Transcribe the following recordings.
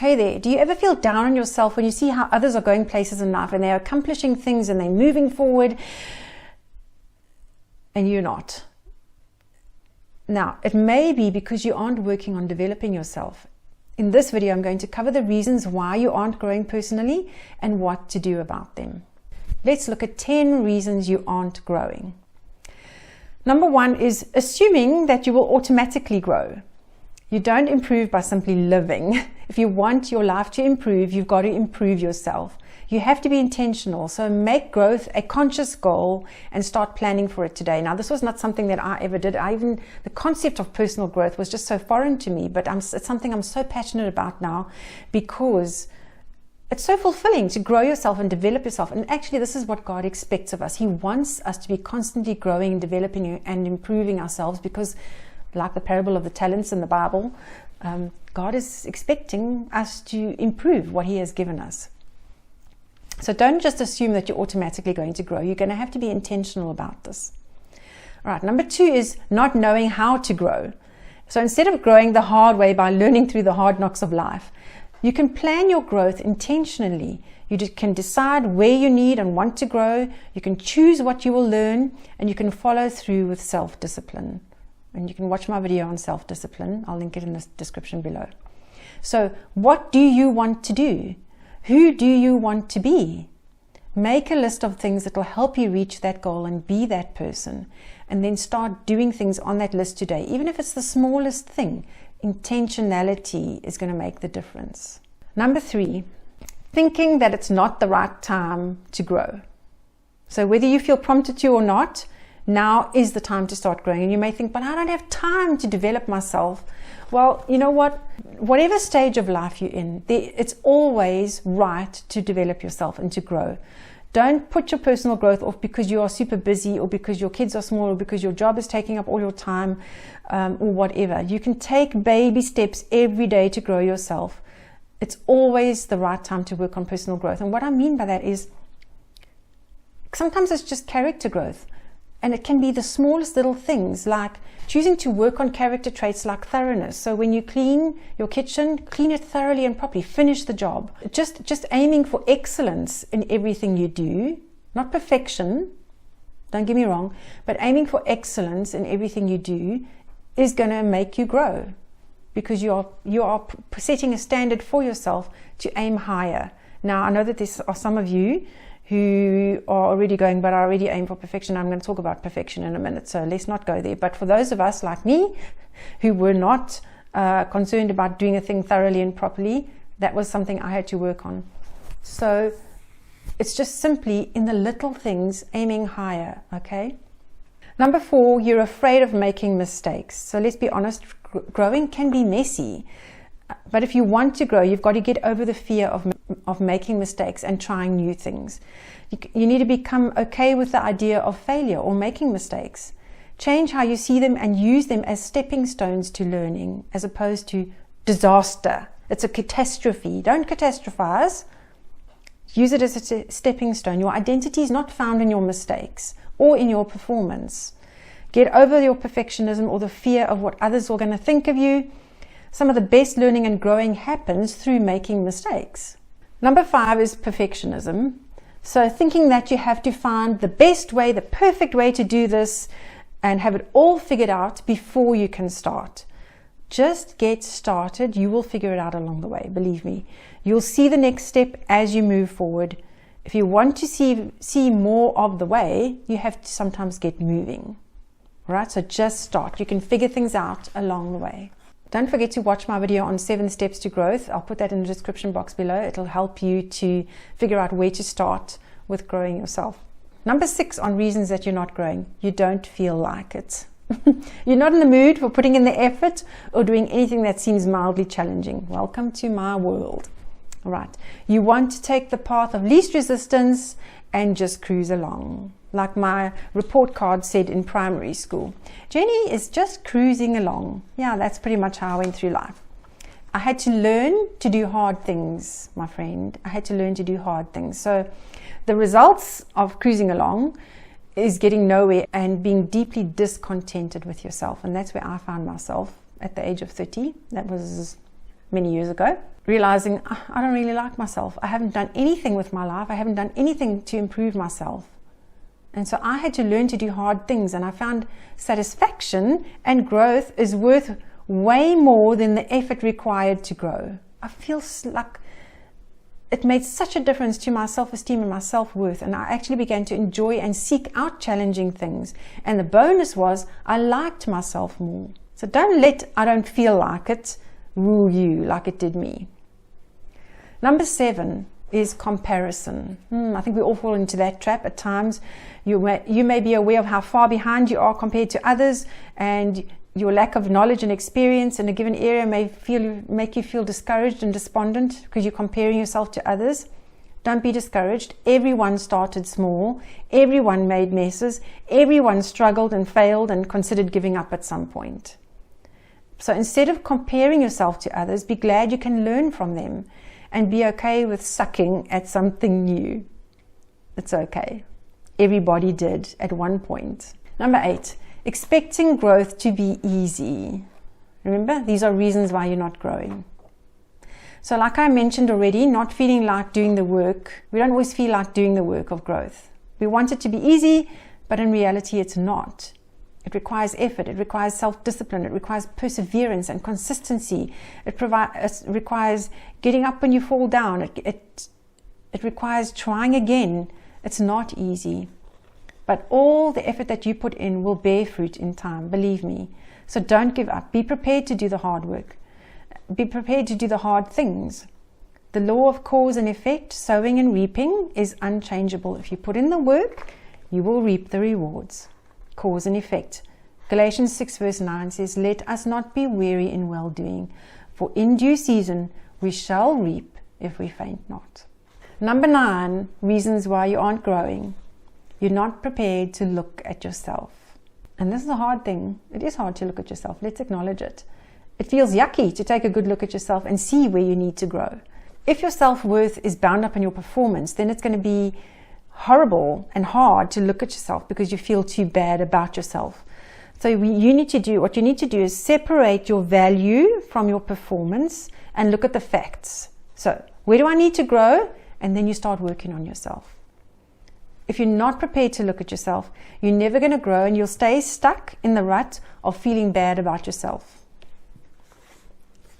Hey there, do you ever feel down on yourself when you see how others are going places in life and they're accomplishing things and they're moving forward and you're not? Now, it may be because you aren't working on developing yourself. In this video, I'm going to cover the reasons why you aren't growing personally and what to do about them. Let's look at 10 reasons you aren't growing. Number 1 is assuming that you will automatically grow. You don't improve by simply living. If you want your life to improve, you've got to improve yourself. You have to be intentional. So make growth a conscious goal and start planning for it today. Now, this was not something that I ever did. The concept of personal growth was just so foreign to me, but it's something I'm so passionate about now because it's so fulfilling to grow yourself and develop yourself. And actually, this is what God expects of us. He wants us to be constantly growing and developing and improving ourselves because, like the parable of the talents in the Bible, God is expecting us to improve what He has given us. So don't just assume that you're automatically going to grow. You're going to have to be intentional about this. All right, number 2 is not knowing how to grow. So instead of growing the hard way by learning through the hard knocks of life, you can plan your growth intentionally. You can decide where you need and want to grow. You can choose what you will learn, and you can follow through with self-discipline. And you can watch my video on self-discipline. I'll link it in the description below. So what do you want to do? Who do you want to be? Make a list of things that will help you reach that goal and be that person. And then start doing things on that list today. Even if it's the smallest thing, intentionality is going to make the difference. Number 3, thinking that it's not the right time to grow. So whether you feel prompted to or not, now is the time to start growing. And you may think, but I don't have time to develop myself. Well, you know what? Whatever stage of life you're in, it's always right to develop yourself and to grow. Don't put your personal growth off because you are super busy or because your kids are small or because your job is taking up all your time or whatever. You can take baby steps every day to grow yourself. It's always the right time to work on personal growth. And what I mean by that is sometimes it's just character growth. And it can be the smallest little things, like choosing to work on character traits like thoroughness. So when you clean your kitchen, clean it thoroughly and properly. Finish the job. Just aiming for excellence in everything you do, not perfection. Don't get me wrong, but aiming for excellence in everything you do is going to make you grow, because you are setting a standard for yourself to aim higher. Now, I know that there are some of you who are already going, but I already aim for perfection. I'm going to talk about perfection in a minute, so let's not go there. But for those of us like me who were not concerned about doing a thing thoroughly and properly, that was something I had to work on. So it's just simply in the little things, aiming higher, okay? Number 4, you're afraid of making mistakes. So let's be honest, growing can be messy. But if you want to grow, you've got to get over the fear of making mistakes and trying new things. You need to become okay with the idea of failure or making mistakes. Change how you see them and use them as stepping stones to learning, as opposed to disaster. It's a catastrophe. Don't catastrophize. Use it as a stepping stone. Your identity is not found in your mistakes or in your performance. Get over your perfectionism or the fear of what others are going to think of you. Some of the best learning and growing happens through making mistakes. Number 5 is perfectionism. So thinking that you have to find the best way, the perfect way to do this and have it all figured out before you can start. Just get started. You will figure it out along the way. Believe me. You'll see the next step as you move forward. If you want to see more of the way, you have to sometimes get moving. All right? So just start. You can figure things out along the way. Don't forget to watch my video on 7 steps to growth. I'll put that in the description box below. It'll help you to figure out where to start with growing yourself. Number 6 on reasons that you're not growing. You don't feel like it. You're not in the mood for putting in the effort or doing anything that seems mildly challenging. Welcome to my world. All right. You want to take the path of least resistance and just cruise along. Like my report card said in primary school, Jenny is just cruising along. Yeah, that's pretty much how I went through life. I had to learn to do hard things, my friend. I had to learn to do hard things. So the results of cruising along is getting nowhere and being deeply discontented with yourself. And that's where I found myself at the age of 30. That was many years ago, realizing I don't really like myself. I haven't done anything with my life. I haven't done anything to improve myself. And so I had to learn to do hard things, and I found satisfaction and growth is worth way more than the effort required to grow. I feel like it made such a difference to my self-esteem and my self-worth, and I actually began to enjoy and seek out challenging things. And the bonus was I liked myself more. So don't let I don't feel like it rule you like it did me. Number 7 is comparison. I think we all fall into that trap at times. You may be aware of how far behind you are compared to others, and your lack of knowledge and experience in a given area may make you feel discouraged and despondent because you're comparing yourself to others. Don't be discouraged. Everyone started small. Everyone made messes. Everyone struggled and failed and considered giving up at some point. So instead of comparing yourself to others, be glad you can learn from them and be okay with sucking at something new. It's okay. Everybody did at one point. Number 8, expecting growth to be easy. Remember, these are reasons why you're not growing. So like I mentioned already, not feeling like doing the work. We don't always feel like doing the work of growth. We want it to be easy, but in reality it's not. It requires effort, it requires self-discipline, it requires perseverance and consistency. It requires getting up when you fall down. It requires trying again. It's not easy. But all the effort that you put in will bear fruit in time, believe me. So don't give up. Be prepared to do the hard work. Be prepared to do the hard things. The law of cause and effect, sowing and reaping, is unchangeable. If you put in the work, you will reap the rewards. Cause and effect. Galatians 6 verse 9 says, "Let us not be weary in well-doing, for in due season we shall reap if we faint not." Number 9, reasons why you aren't growing. You're not prepared to look at yourself. And this is a hard thing. It is hard to look at yourself. Let's acknowledge it. It feels yucky to take a good look at yourself and see where you need to grow. If your self-worth is bound up in your performance, then it's going to be horrible and hard to look at yourself because you feel too bad about yourself. So what you need to do is separate your value from your performance and look at the facts. So where do I need to grow? And then you start working on yourself. If you're not prepared to look at yourself, you're never going to grow, and you'll stay stuck in the rut of feeling bad about yourself.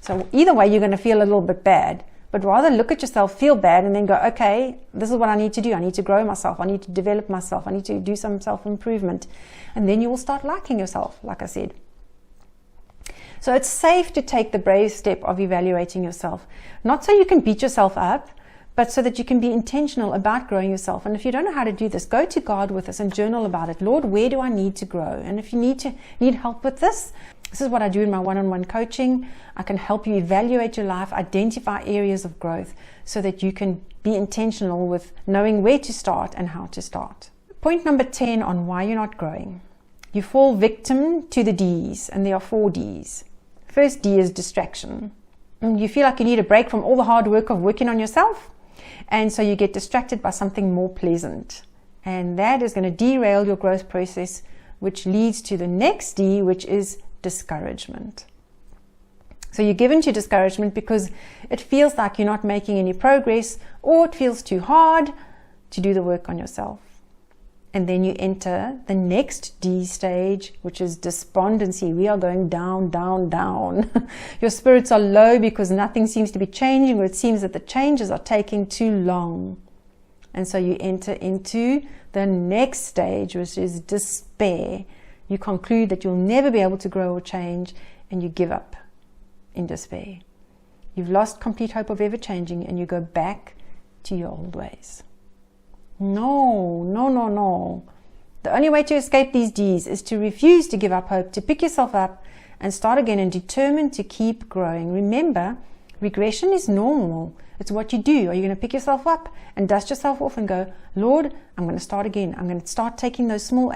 So either way, you're going to feel a little bit bad. But rather look at yourself, feel bad, and then go, okay, this is what I need to do. I need to grow myself. I need to develop myself. I need to do some self-improvement. And then you will start liking yourself, like I said. So it's safe to take the brave step of evaluating yourself. Not so you can beat yourself up, but so that you can be intentional about growing yourself. And if you don't know how to do this, go to God with us and journal about it. Lord, where do I need to grow? And if you need help with this is what I do in my one-on-one coaching. I can help you evaluate your life, identify areas of growth so that you can be intentional with knowing where to start and how to start. Point number 10 on why you're not growing. You fall victim to the D's, and there are 4 D's. First D is distraction. You feel like you need a break from all the hard work of working on yourself, and so you get distracted by something more pleasant. And that is going to derail your growth process, which leads to the next D, which is discouragement. So you're given to discouragement because it feels like you're not making any progress, or it feels too hard to do the work on yourself. And then you enter the next D stage, which is despondency. We are going down, down, down. Your spirits are low because nothing seems to be changing, or it seems that the changes are taking too long. And so you enter into the next stage, which is despair. You conclude that you'll never be able to grow or change, and you give up in despair. You've lost complete hope of ever changing, and you go back to your old ways. No, no, no, no. The only way to escape these D's is to refuse to give up hope, to pick yourself up and start again, and determine to keep growing. Remember, regression is normal. It's what you do. Are you going to pick yourself up and dust yourself off and go, Lord, I'm going to start again. I'm going to start taking those small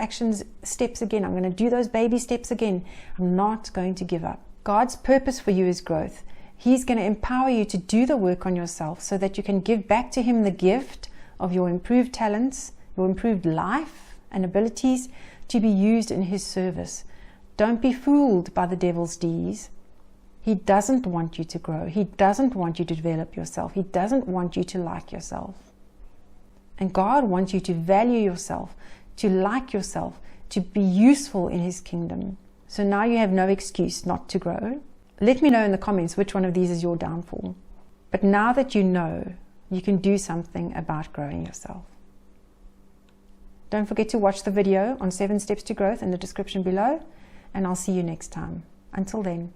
steps again. I'm going to do those baby steps again. I'm not going to give up. God's purpose for you is growth. He's going to empower you to do the work on yourself so that you can give back to Him the gift of your improved talents, your improved life and abilities to be used in His service. Don't be fooled by the devil's D's. He doesn't want you to grow. He doesn't want you to develop yourself. He doesn't want you to like yourself. And God wants you to value yourself, to like yourself, to be useful in His kingdom. So now you have no excuse not to grow. Let me know in the comments which one of these is your downfall. But now that you know, you can do something about growing yourself. Don't forget to watch the video on 7 Steps to Growth in the description below, and I'll see you next time. Until then.